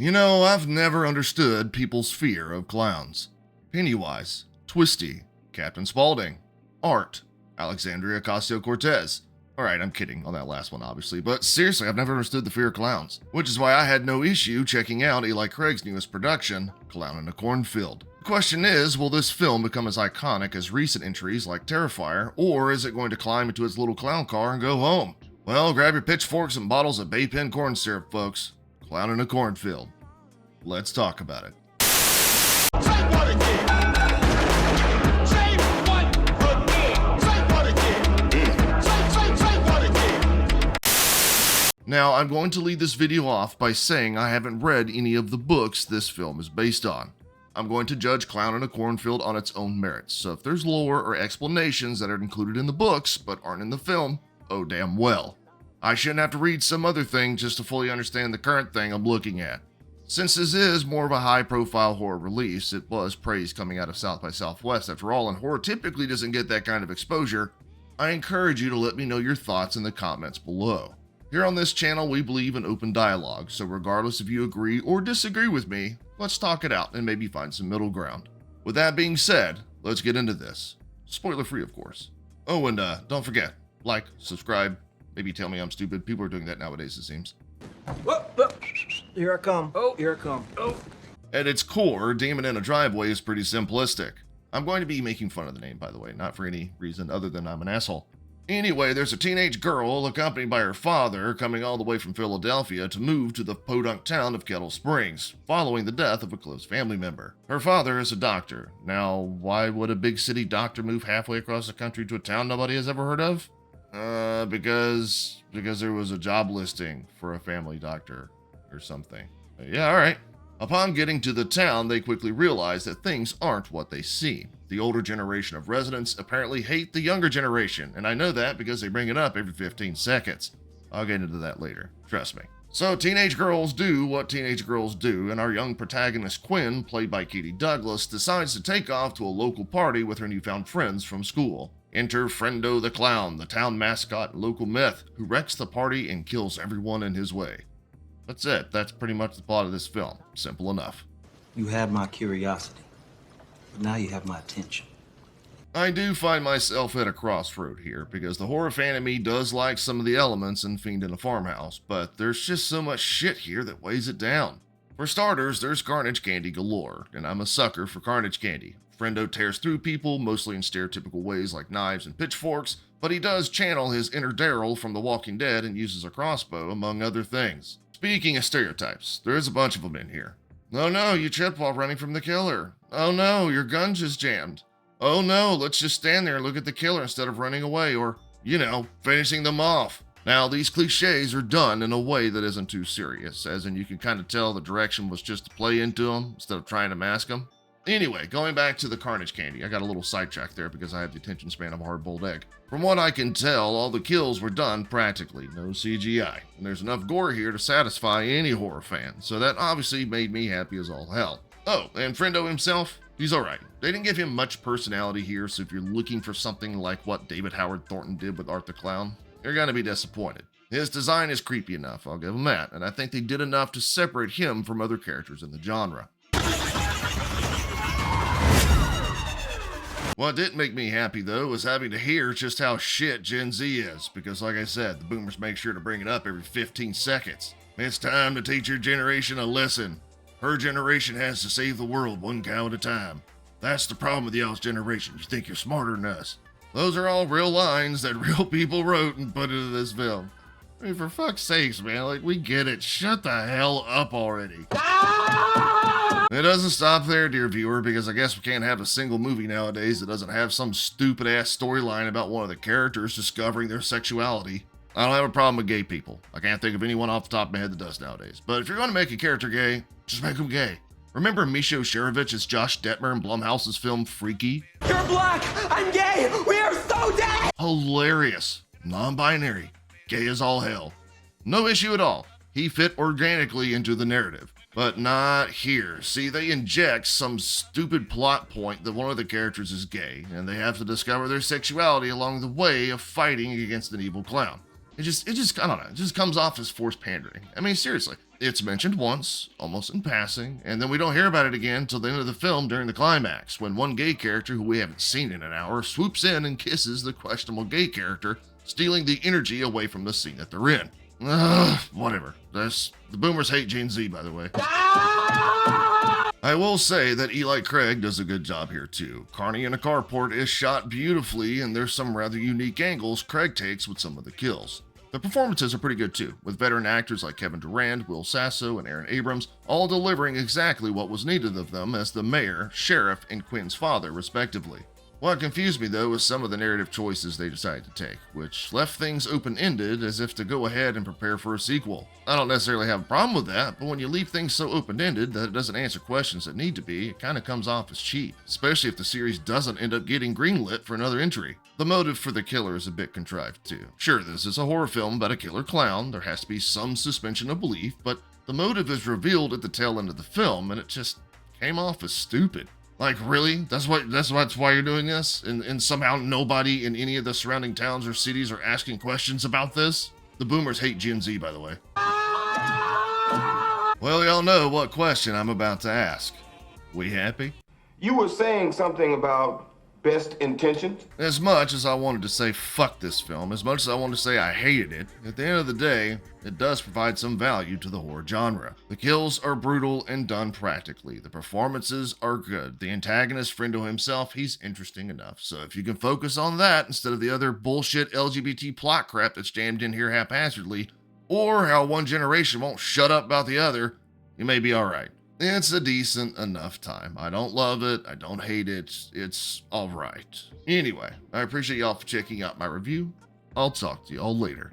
You know, I've never understood people's fear of clowns. Pennywise, Twisty, Captain Spaulding, Art, Alexandria Ocasio-Cortez. Alright, I'm kidding on that last one, obviously, but seriously, I've never understood the fear of clowns, which is why I had no issue checking out Eli Craig's newest production, Clown in a Cornfield. The question is, will this film become as iconic as recent entries like Terrifier, or is it going to climb into its little clown car and go home? Well, grab your pitchforks and bottles of Bay Pen corn syrup, folks. Clown in a Cornfield. Let's talk about it. Say what again? Say what again? Say what again? Say what again? Now, I'm going to lead this video off by saying I haven't read any of the books this film is based on. I'm going to judge Clown in a Cornfield on its own merits, so if there's lore or explanations that are included in the books but aren't in the film, oh damn well. I shouldn't have to read some other thing just to fully understand the current thing I'm looking at. Since this is more of a high-profile horror release, it was praised coming out of South by Southwest after all, and horror typically doesn't get that kind of exposure, I encourage you to let me know your thoughts in the comments below. Here on this channel, we believe in open dialogue, so regardless if you agree or disagree with me, let's talk it out and maybe find some middle ground. With that being said, let's get into this. Spoiler-free, of course. Oh, and don't forget, like, subscribe, maybe tell me I'm stupid. People are doing that nowadays, it seems. Whoa, whoa. Here I come. Oh, here I come. Oh. At its core, Demon in a Driveway is pretty simplistic. I'm going to be making fun of the name, by the way, not for any reason other than I'm an asshole. Anyway, there's a teenage girl accompanied by her father coming all the way from Philadelphia to move to the podunk town of Kettle Springs, following the death of a close family member. Her father is a doctor. Now, why would a big city doctor move halfway across the country to a town nobody has ever heard of? Because there was a job listing for a family doctor or something. Yeah, alright. Upon getting to the town, they quickly realize that things aren't what they seem. The older generation of residents apparently hate the younger generation, and I know that because they bring it up every 15 seconds. I'll get into that later, trust me. So teenage girls do what teenage girls do, and our young protagonist Quinn, played by Katie Douglas, decides to take off to a local party with her newfound friends from school. Enter Frendo the Clown, the town mascot and local myth, who wrecks the party and kills everyone in his way. That's it. That's pretty much the plot of this film. Simple enough. You had my curiosity, but now you have my attention. I do find myself at a crossroad here, because the horror fan in me does like some of the elements in Fiend in a Farmhouse, but there's just so much shit here that weighs it down. For starters, there's carnage candy galore, and I'm a sucker for carnage candy. Frendo tears through people, mostly in stereotypical ways like knives and pitchforks, but he does channel his inner Daryl from The Walking Dead and uses a crossbow, among other things. Speaking of stereotypes, there is a bunch of them in here. Oh no, you tripped while running from the killer. Oh no, your gun just jammed. Oh no, let's just stand there and look at the killer instead of running away or, you know, finishing them off. Now, these cliches are done in a way that isn't too serious, as in you can kind of tell the direction was just to play into them instead of trying to mask them. Anyway, going back to the carnage candy, I got a little sidetracked there because I have the attention span of a hard-boiled egg. From what I can tell, all the kills were done practically, no CGI, and there's enough gore here to satisfy any horror fan, so that obviously made me happy as all hell. Oh, and Frendo himself, he's alright. They didn't give him much personality here, so if you're looking for something like what David Howard Thornton did with Art the Clown, you're gonna be disappointed. His design is creepy enough, I'll give him that, and I think they did enough to separate him from other characters in the genre. What didn't make me happy, though, was having to hear just how shit Gen Z is, because like I said, the boomers make sure to bring it up every 15 seconds. It's time to teach your generation a lesson. Her generation has to save the world one cow at a time. That's the problem with y'all's generation. You think you're smarter than us. Those are all real lines that real people wrote and put into this film. I mean, for fuck's sakes, man, like, we get it. Shut the hell up already. It doesn't stop there, dear viewer, because I guess we can't have a single movie nowadays that doesn't have some stupid-ass storyline about one of the characters discovering their sexuality. I don't have a problem with gay people. I can't think of anyone off the top of my head that does nowadays. But if you're going to make a character gay, just make him gay. Remember Misho Sherovich as Josh Detmer in Blumhouse's film Freaky? You're black! I'm gay! We are so dead! Hilarious. Non-binary. Gay as all hell. No issue at all. He fit organically into the narrative. But not here. See, they inject some stupid plot point that one of the characters is gay, and they have to discover their sexuality along the way of fighting against an evil clown. It just, I don't know, it just comes off as forced pandering. I mean, seriously, It's mentioned once, almost in passing, and then we don't hear about it again until the end of the film during the climax, when one gay character who we haven't seen in an hour swoops in and kisses the questionable gay character, stealing the energy away from the scene that they're in. Whatever. The boomers hate Gen Z, by the way. I will say that Eli Craig does a good job here too. Carney in a carport is shot beautifully, and there's some rather unique angles Craig takes with some of the kills. The performances are pretty good too, with veteran actors like Kevin Durand, Will Sasso, and Aaron Abrams all delivering exactly what was needed of them as the mayor, sheriff, and Quinn's father, respectively. What confused me though was some of the narrative choices they decided to take, which left things open-ended as if to go ahead and prepare for a sequel. I don't necessarily have a problem with that, but when you leave things so open-ended that it doesn't answer questions that need to be, it kind of comes off as cheap, especially if the series doesn't end up getting greenlit for another entry. The motive for the killer is a bit contrived too. Sure, this is a horror film about a killer clown, there has to be some suspension of belief, but the motive is revealed at the tail end of the film, and it just came off as stupid. Like, really? That's why you're doing this? And somehow nobody in any of the surrounding towns or cities are asking questions about this? The boomers hate Gen Z, by the way. Well, y'all know what question I'm about to ask. We happy? You were saying something about best intentions? As much as I wanted to say fuck this film, as much as I wanted to say I hated it, at the end of the day, it does provide some value to the horror genre. The kills are brutal and done practically. The performances are good. The antagonist, Frendo himself, he's interesting enough. So if you can focus on that instead of the other bullshit LGBT plot crap that's jammed in here haphazardly, or how one generation won't shut up about the other, you may be alright. It's a decent enough time. I don't love it. I don't hate it. It's alright. Anyway, I appreciate y'all for checking out my review. I'll talk to y'all later.